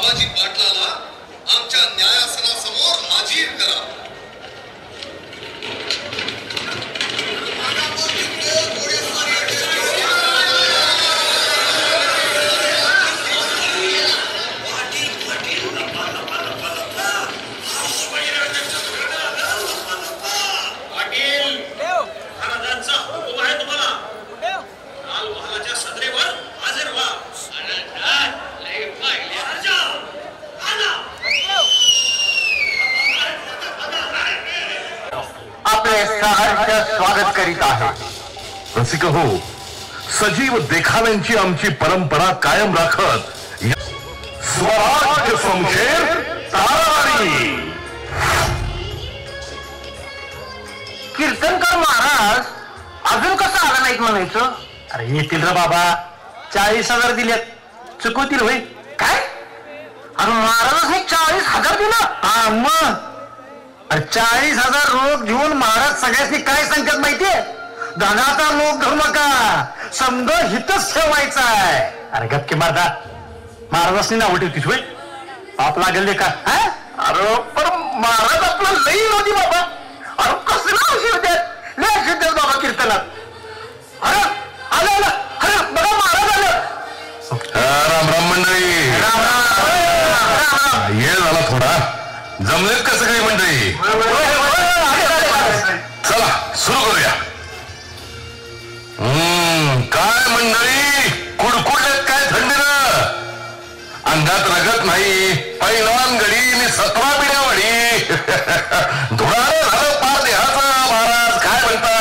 बाबाजी पाटलाला आमच्या न्यायासनासमोर हाजीर करा. स्वागत करीत आहे. रसिक हो, सजीव देखाव्यांची आमची परंपरा कायम राखत स्वराज्य समशेर तारावारी. कीर्तनकार महाराज अजून कसं आला नाहीत म्हणायचं? अरे येतील रे बाबा, 40,000 दिलेत, चुकवतील होय काय? अरे महाराजांनी 40,000 दिलं? हा मग 40,000 रोग घेऊन महाराज सगळ्यांनी काय सांगतात माहितीये? धनाचा लोक धरू नका, समज हितच ठेवायचा आहे. अरे गप्पी मारदा, महाराजांनी नाव ठेवतीस होय? पाप लागेल का? अरे पण महाराज आपलं लई होती बाबा. अरे कसं नाव शिवतात, लय शिवतात बाबा कीर्तनात. अरे आलं आलं, अरे बघा महाराज आलं. राम राम मंडळी. ये झाला थोडा, जमलेत का सगळी मंडळी? चला सुरू करूया. काय मंडळी, कुडकुडलेत काय थंडीनं? अंगात रगत नाही, पैलवान गडी आणि 17 पिढ्यावडी. धुळार झालं पार देहाचा. महाराज काय म्हणता?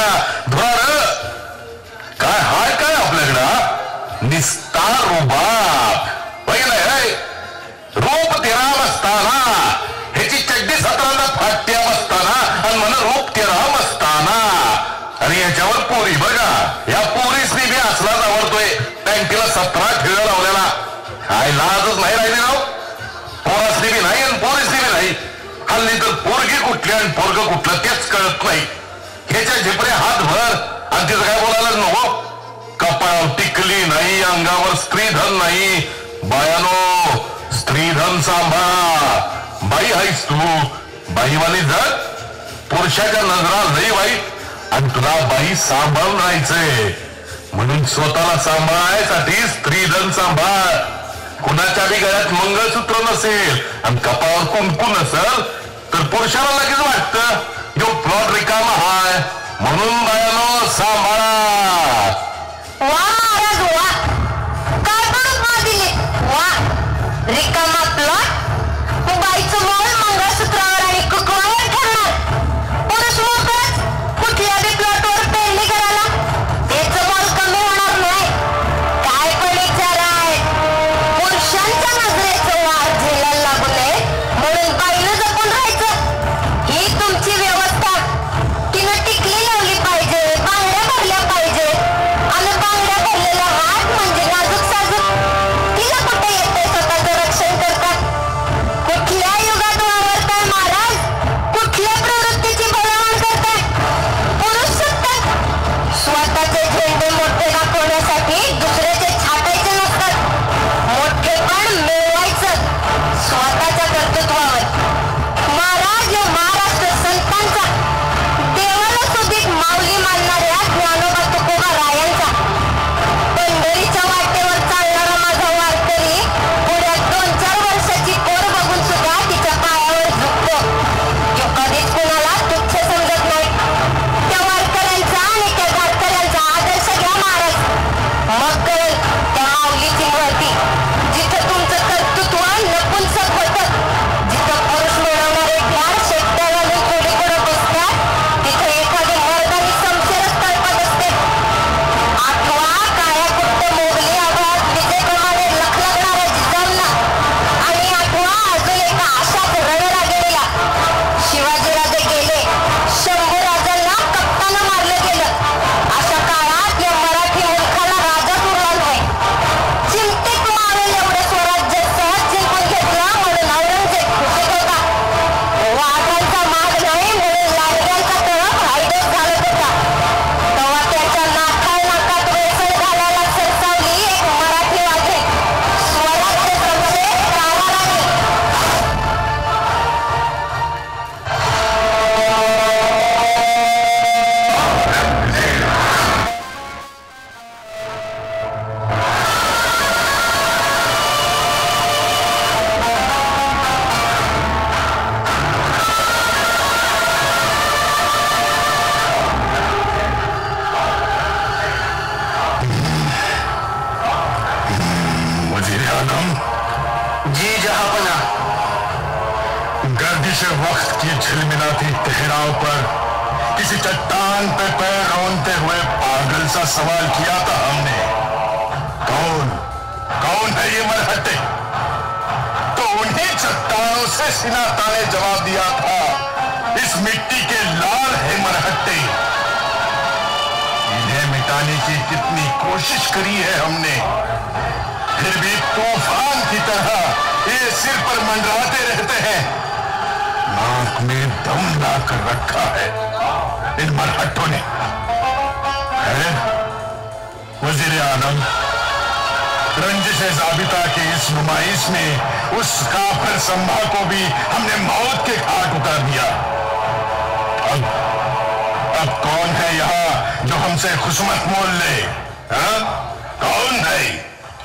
धुळार काय हाय काय आपल्याकडं? निस्तार रुबाब. पहिलं रूप तेराम असताना, ह्याची चड्डी 17 फाट्या असताना, आणि मला रूप तेराम असताना, आणि याच्यावर पोरी बघा. या पोरीसनी बी असलाच आवडतोय. पॅन्टीला 17 ठिळ्या लावलेला. काय लाजच नाही राहिली राव. पोरासनी बी नाही आणि पोरीसनी बी नाही. हल्ली तर पोरगी कुठली आणि पोरग कुठलं तेच कळत नाही. ह्याच्या झिपरे हात भर आणि तिथं काय बोलायलाच नको. कपाळावर टिकली नाही, अंगावर स्त्रीधन नाही. बायानो, स्त्रीधन सांभाळ. बाई आहेस तू, बाईवानी जग. पुरुषाच्या नजरा लई वाईट आणि तुला बाई सांभाळून राहायचंय. म्हणून स्वतःला सांभाळायसाठी स्त्रीधन सांभाळ. कुणाच्या बी गळ्यात मंगळसूत्र नसेल आणि कपाळावर कुंकू नसेल तर पुरुषाला लगेच वाटतं जो प्लॉट रिकामा हाय. म्हणून बायानो सांभाळा. वा महाराज वा, काय पण दिले वा. रिकामा प्लॉट, बाईचं मोल मंगळसूत्रावर आणि कुकवावर ठरणार. पुरुष मोकळच कुठल्या बी प्लॉटवर पेरणी करायला, त्याचं मोल कमी होणार नाही. काय पण विचार आहे. पुरुषांच्या नजरेचं वार झेलायला लागू नये म्हणून बाईनं जपून राहायचं. ही तुमची व्यवस्था. तिनं टिकली लावली पाहिजे, बांगड्या भरल्या पाहिजे. आणि बांगड्या भरलेला हात म्हणजे नाजूक साजूक. तिला कुठे येते स्वतःचं रक्षण करता? कुठल्या युगात वावरताय महाराज? कुठल्या प्रवृत्तीची बळवण करताय? पुरुष सत्ता. स्वतःचे झेंडे मोठे दाखवण्यासाठी दुसऱ्याचे छाटायचे नसतात. मोठेपण मिळवायचं स्वतःच्या कर्तृत्वावर. महाराज या महाराष्ट्र संतांचा, देवाला सुधीक माऊली मानणाऱ्या ज्ञानोबा तुकोबा रायांचा, पंढरीच्या वाटेवर चालणारा माझा वारकरी पुढ्या 2-4 वर्षाची पोर बघून सुद्धा तिच्या पायावर झुकतो. जो कधीच कुणाला तुच्छ समजत नाही. त्या वारकऱ्यांचा आणि त्या गाडकऱ्यांचा आदर्श घ्या महाराज. मग कळेल त्या माऊलीची महती. जिथं तुमचं कर्तृत्व नपुंसक होतं बारिश वक्त की झिलमिलाती ठहराव पर किसी चट्टान पे पैर रौंदते हुए पागल सा सवाल किया था हमने, कौन है ये मरहट्टे? तो उन्हीं चट्टानों से सीना ताने जवाब दिया था, इस मिट्टी के लाल है मरहट्टे। इन्हें मिटाने की कितनी कोशिश करी है हमने, फिर भी तूफान की तरह ये सिर पर मंडराते रहते हैं। नाक में दम लाकर रखा है इन मरहट्टों ने। वजीर आलम, रंजिश ज़ाबिता की इस नुमाइश में उस काफिर संभा को भी हमने मौत के घाट उतार दिया। अब कौन है यहाँ जो हमसे खुशमत मोल ले? कौन है?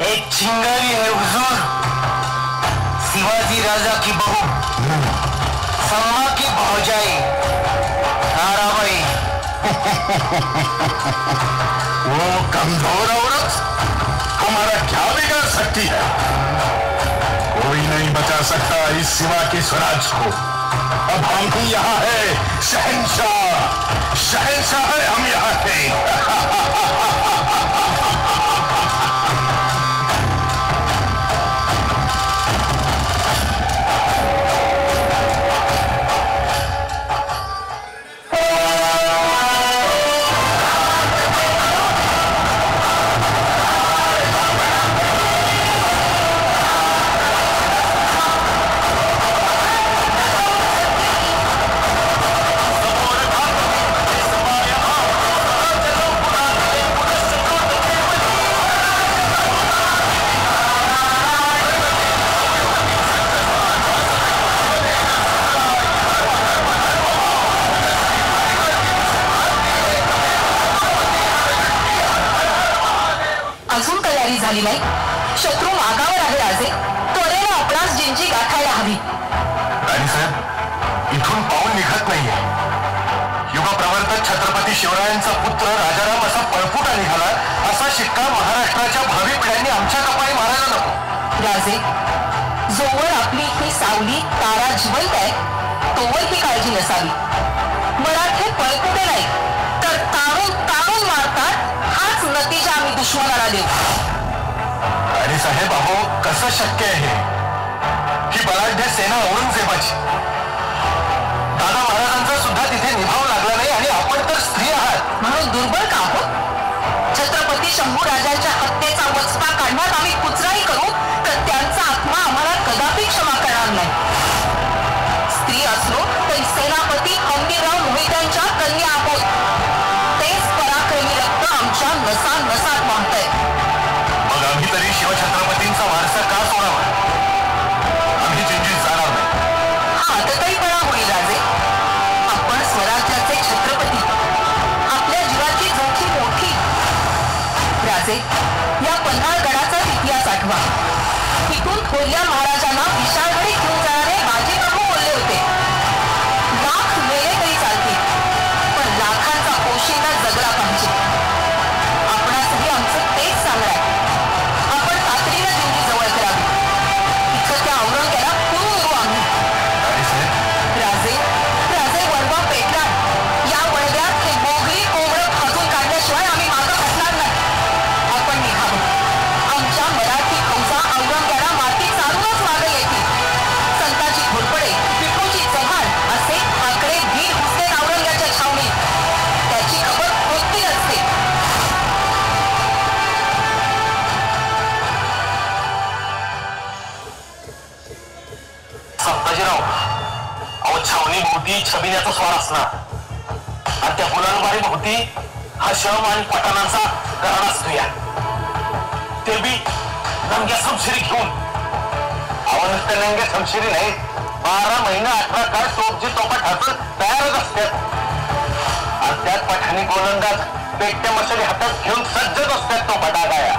एक चिंगारी है हुजूर, शिवाजी राजा की बहू, सम्मा की भौजाई ताराबाई। वो कमजोर औरत हमारा क्या बिगाड़ सकती है? कोई नहीं बचा सकता इस सिवा की स्वराज को। अब हम ही यहाँ है, शहंशाह है हम यहाँ के। अजून तयारी झाली नाही, शत्रू मागावर आहे राजे, त्वरेने आपणास जिंजी गाठायला हवी. राणीसाहेब, इथून पाऊल निघत नाहीये. युगप्रवर्तक छत्रपती शिवरायांचा पुत्र राजाराम असा पळपुटा निघाला, असा शिक्का महाराष्ट्राच्या भावी पिढ्यांनी आमच्या कपाळी मारायला नको. राजे, जोवर आपली ही सावली तारा जिवंत आहे तोवर ही काळजी नसावी. मराठे पळपुटे नाही तर तारून तारून मारतात, हाच नतीजा आम्ही दुश्मनाला देऊ. राणीसाहेब, अहो कसं शक्य आहे? ही बलाढ्य सेना औरंगजेबाची, दादा महाराजांचा सुद्धा तिथे निभाव लागला नाही आणि आपण तर स्त्री आहात म्हणून दुर्बळ का आहोत? छत्रपती शंभूराजांच्या हत्येचा वचपा काढण्यात आम्ही कुचराई करू तर त्यांचा आत्मा आम्हाला कदापि क्षमा करणार नाही. स्त्री असलो तरी सेनापती हंबीरराव मोहित्यांच्या कन्या आहोत. तेच पराक्रमी रक्त आमच्या नसा नसात वाहतंय. मग आम्ही तरी शिवछत्रपतींचा वारसा का सोडावा? आम्ही जिंजीत जाणार नाही. हा आतताईपणा होईल राजे. आपण स्वराज्याचे छत्रपती, आपल्या जीवाची जोखीम मोठी. राजे, या पन्हाळगडाचा इतिहास आठवा. इथून थोरल्या महाराजांना विशाळगडी घेऊन जाणारे बाजीप्रभू बोलले होते, लाख मेले तरी चालतील पण लाखांचा पोशिंदा जगला पाहिजे. आपणासही आमचं तेच सांगणं आहे. आपण तातडीनं जिंजी जवळ करावी. इथं त्या औरंग्याला पुरून येऊ आम्ही. राजे, राजे वणवा पेटला. या वणव्यात हे बोगरी कोंबडं भाजून काढल्याशिवाय आम्ही मागं हटणार नाही. आपण निघावं. आमच्या मराठी फौजा औरंग्याला माती चालूनच मागे येतील. संताजी घोरपडे, विठूजी चव्हाण असे आकडे वीर घुसले औरंग्याच्या छावणीत. त्याची खबर होती असते. संताजीराव, अहो छावणी भोवती छबिन्याचा स्वार असणार आणि त्या गुलालबारी भोवती हा शम आणि पठाणांचा घराणा असतोया. ते बी नंग्या समशिरी घेऊन. अहो नुसत्या नंग्या समशिरी नाही, 12 महिने 18 काळ तोपजी तोफा ठाकून तयारच असतात. आणि त्यात पठाणी गोलंदाज पेटत्या मशाली हातात घेऊन सज्जच असतात तो फटाकाया.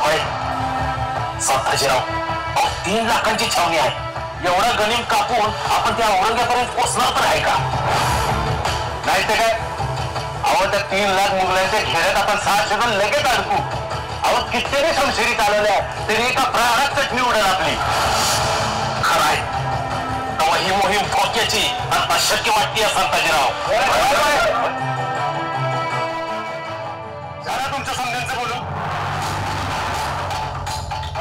होय संताजीराव, 3 लाखांची छावणी आहे. एवढा गनिम कापून आपण त्या औरंग्यापर्यंत पोचणार तर आहे का? नाही ते काय, अहो त्या 3 लाख मुघलांच्या घेण्यात आपण 600 जण लगेच अडकू. अहो कित्येने शमशिरीत आलेल्या तरी एका प्रहारात चटणी उडेल आपली. खरं आहे, तेव्हा ही त्याची आता शक्य वाटते संताजीराव. जरा तुमच्या समजांचं बोलू.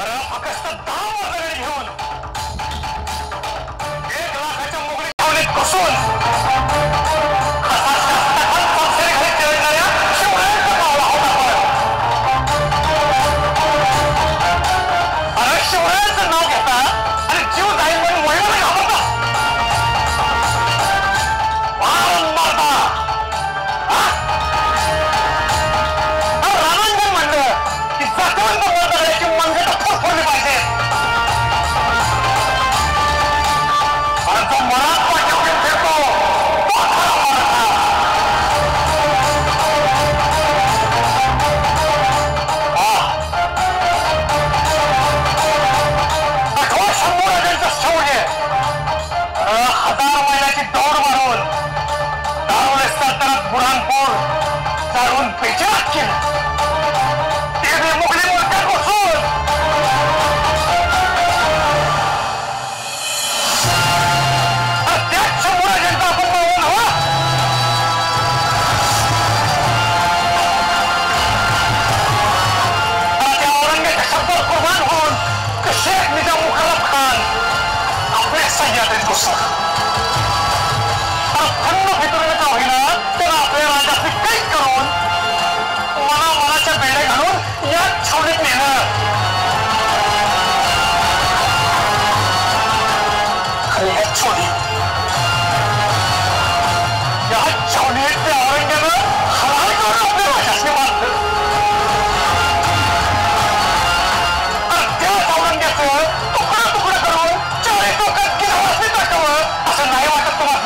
अरे फक्त 10 वर्षाकडे घेऊन 1 लाखाच्या मोगरी ठेवणीत बसून शिवरायांचं नाव घेता आणि जीव जाईल म्हणून वळलं घाबरता. रामांजन म्हणलं की जातीवंत वर्तनाची मंगट फोडली पाहिजे. आणि जो मराठ वाट्यावरून फिरतो तो खरा मराठा. शौर्य 1000 महिन्याची दौड मारून दारुले सातारात बुरहानपूर जाळून पेचात केलं. ते बी मुघली मोर्चात बसून त्याच शंभूराजांचा आपण बघून हवा. त्या औरंगजेबाच्या शब्दावर कुर्बान होऊन शेख निजाम मुखर्रम खान आपल्या सह्याद्रीत घुसला. खंड फितुरीचा होईना तर आपल्या राजाची कैद करून मनाच्या बेड्या घालून या छावणीत नेलं. या छावणीत त्या औरंगजेबानं हराळ करून आपल्या राजाशी मारलं. त्याच औरंगजेबाचं तुकडं तुकडं करून 40 लोकात गिरावासनी टाकावं असं नाही वाटत तुम्हाला?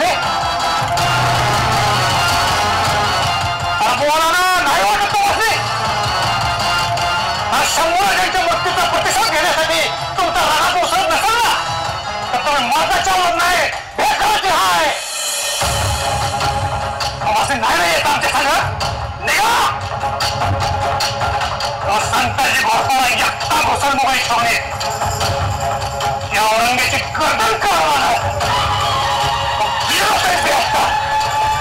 नाही वाटत तुम्हाला? शंभूराजांच्या मृत्यूचा प्रतिशोध घेण्यासाठी तुमचा रागात उसळत नसेल ना तर तुम्ही मर्दाच्या वर नाही हे करायचे हाय. नाही येत आमच्या सांगा निघा. संताजी घोरपडा एकटा घुसल मोबाईल ठेवणे या औरंगजेबाची गर्दन करावं.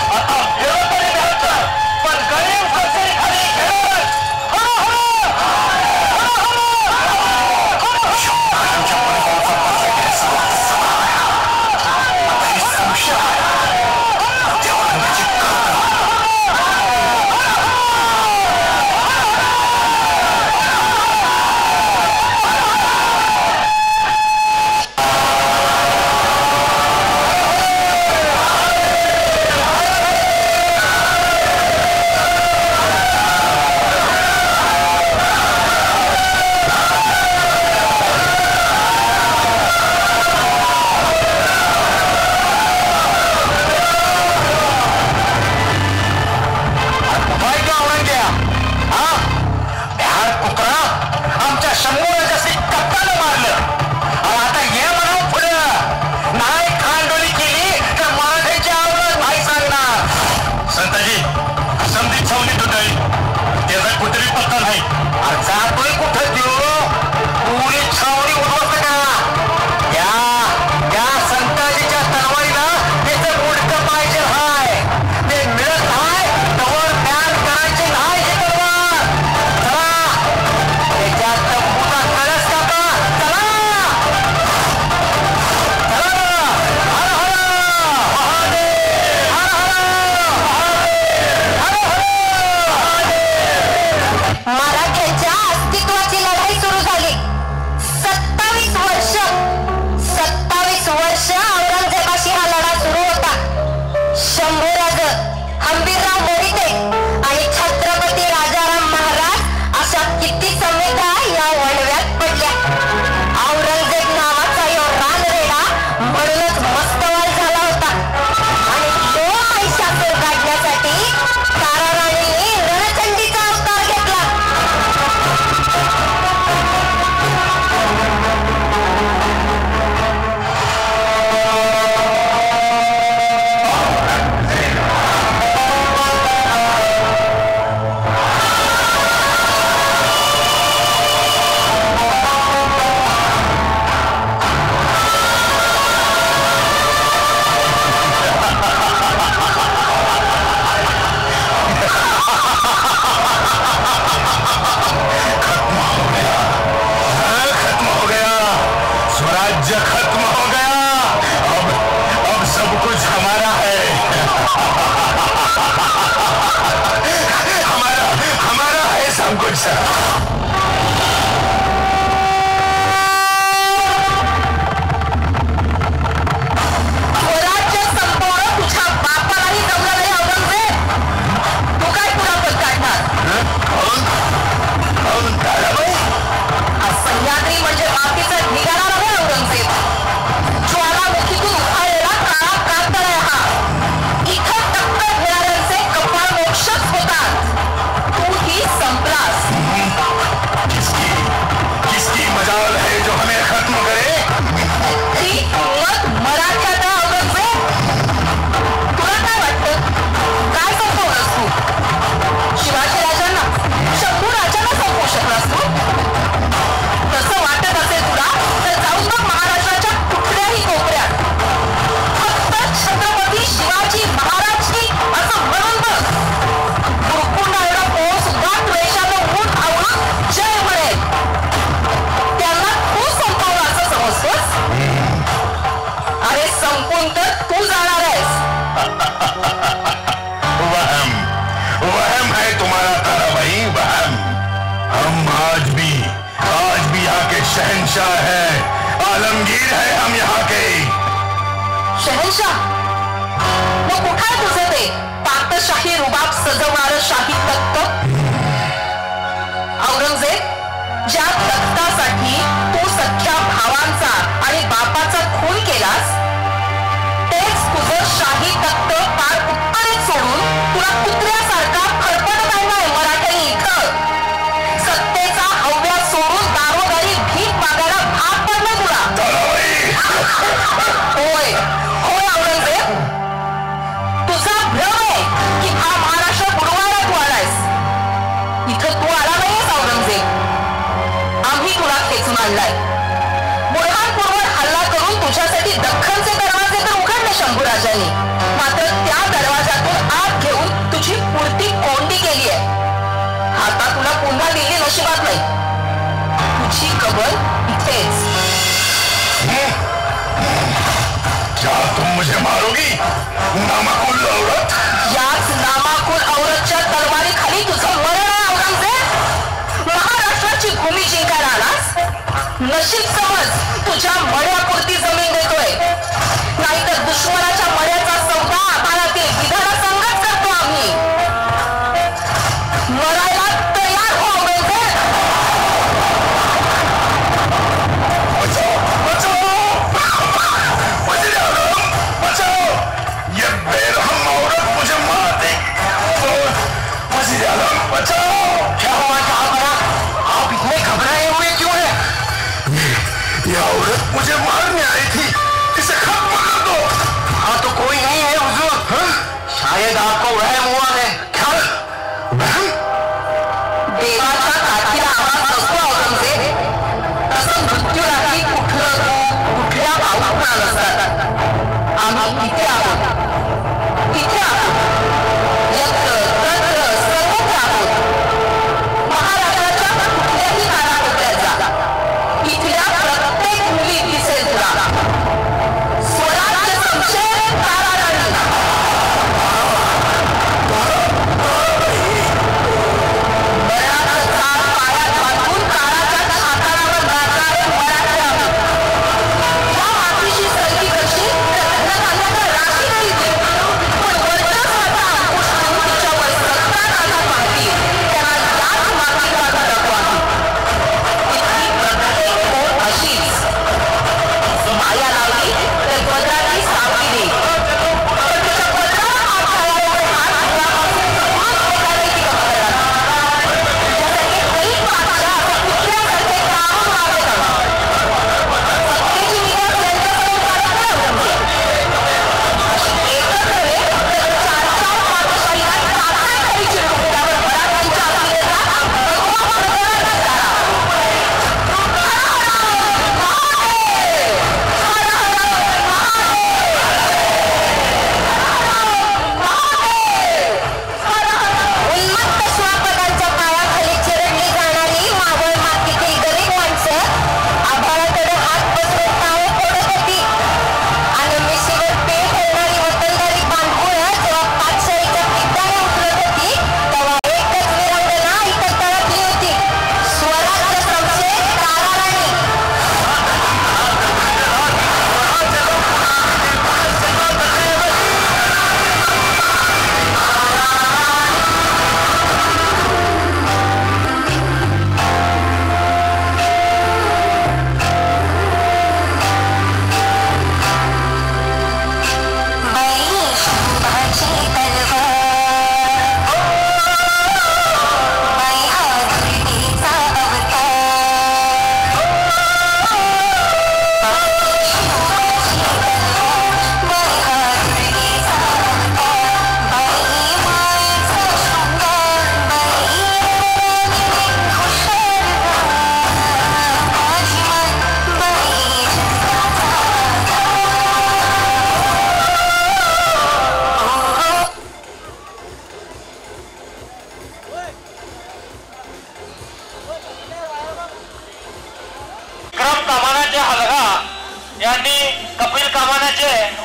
आता विरोधही द्यायचं पण गरीब कसे खाली घेत. राज्य खत्म हो गया, अब सब कुछ हमारा है। हमारा है सब कुछ। स्वराज्य संपवणं तुझ्या बापालाही जमलं नाही औरंगजेब. तू काय कुणापत काढणार? सह्याद्री म्हणजे बाकीचा ढिगारा नव्हे औरंगजेब. ज्वालामुखीतून उफाळलेला काळा कातळ आहे हा. इथं टक्कर घेणाऱ्यांचे कपाळ मोक्षच होतात. तू ही संपलास. किसकी मजाल है जो हमें खत्म करे? ती मत मराठ्यात आहे औरंगजेब. तुला काय वाटतं? काय संपवलंस तू? शिवाजी राजांना, शंभू राजांना संपवू शकलास तू? तसं वाटत असेल तुला तर जाऊन बघ महाराष्ट्राच्या कुठल्याही कोपऱ्यात. फक्त छत्रपती शिवाजी महाराज की असं म्हणून बघ. गुरुकुंडा एवढा पोळ सुद्धा द्वेषानं ऊन आवळून जय म्हणेल. त्यांना तू संपवलं असं समजतोस? अरे संपून तर तू जाणार आहेस. वहम है तुम्हारा ताराबाई, वहम। हम आज भी यहाँ के शहंशाह हैं, आलमगीर है हम यहाँ के। शहनशाह, मग कुठं आहे तुझं ते पाकशाही रुबाब सजवणारं शाही तख्त? औरंगजेब, ज्या तख्तासाठी तू सख्या भावांचा आणि बापाचा खून केलास, तेच तुझं शाही तख्त पार उत्तरेत सोडून तुला कुत्र्यासारखा फडफडत आणलाय मराठ्यांनी इथं. सत्तेचा हव्या सोडून दारोदारी भीक मागायला भाग पडलं तुला. होय होय औरंगजेब, तुझा भ्रम आहे की हा महाराष्ट्र बुडवायला तू आलायस. इथं तू आला नाहीयेस औरंगजेब, आम्ही तुला खेचून आणलाय. बुरहानपूरवर हल्ला करून तुझ्यासाठी दख्खनचे दरवाजे तर उघडले शंभूराजांनी, मात्र त्या दरवाजातून आत घेऊन तुझी पुरती कोंडी केली आहे. आता तुला पुन्हा दिल्ली नशिबात नाही. तुझी कबर इथेच. क्या तुम मुझे मारोगी नामाकुल औरत? याच नामाकुल औरतच्या तलवारीखाली तुझं मरण आहे औरंगजेब. महाराष्ट्राची भूमी जिंकायला आलास. नशीब समज तुझ्या मड्यापुरती जमीन देतोय, नाहीतर दुश्मनाच्या मड्याचा सौदा आभाळातील विधाना संगत करतो आम्ही. मरायला तयार हो औरंगजेब. बचाओ बचाओ बचाओ, ये बेरहम औरत मुझे मार दे। वज़ीर आज़म बचाओ। क्या हुआ, क्या बड़ा? आप इतने घबराए हुए क्यों हैं? ये औरत मुझे मारने आई थी, इसे खत्म कर दो। हाँ तो कोई नहीं है हुजूर। शायद आपको वहम हुआ है। क्या वहम? देवाच्या काठीला आवाज नसतो औरंगजेब. तसं मृत्यूलाही कुठलं कुठल्या भावना नसतात. आम्ही इथे आहोत, तिथे आहोत, यत्र तत्र सर्वत्र आहोत. महाराष्ट्राच्या कुठल्याही कानाकोपऱ्यात जा, इथल्या प्रत्येक मुली दिसेल तुला. स्वराज्य संशय ताराराणी.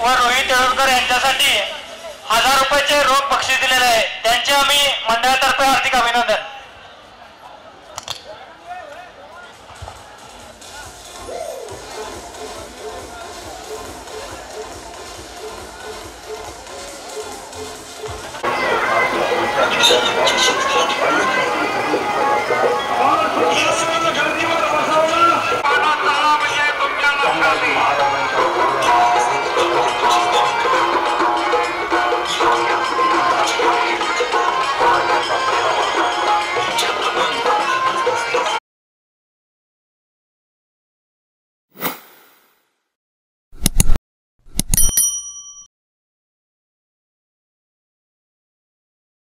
व रोहित येळूरकर यांच्यासाठी 1000 रुपयाचे रोख बक्षीस दिलेले आहे. त्यांचे आम्ही मंडळातर्फे हार्दिक अभिनंदन. Yeah.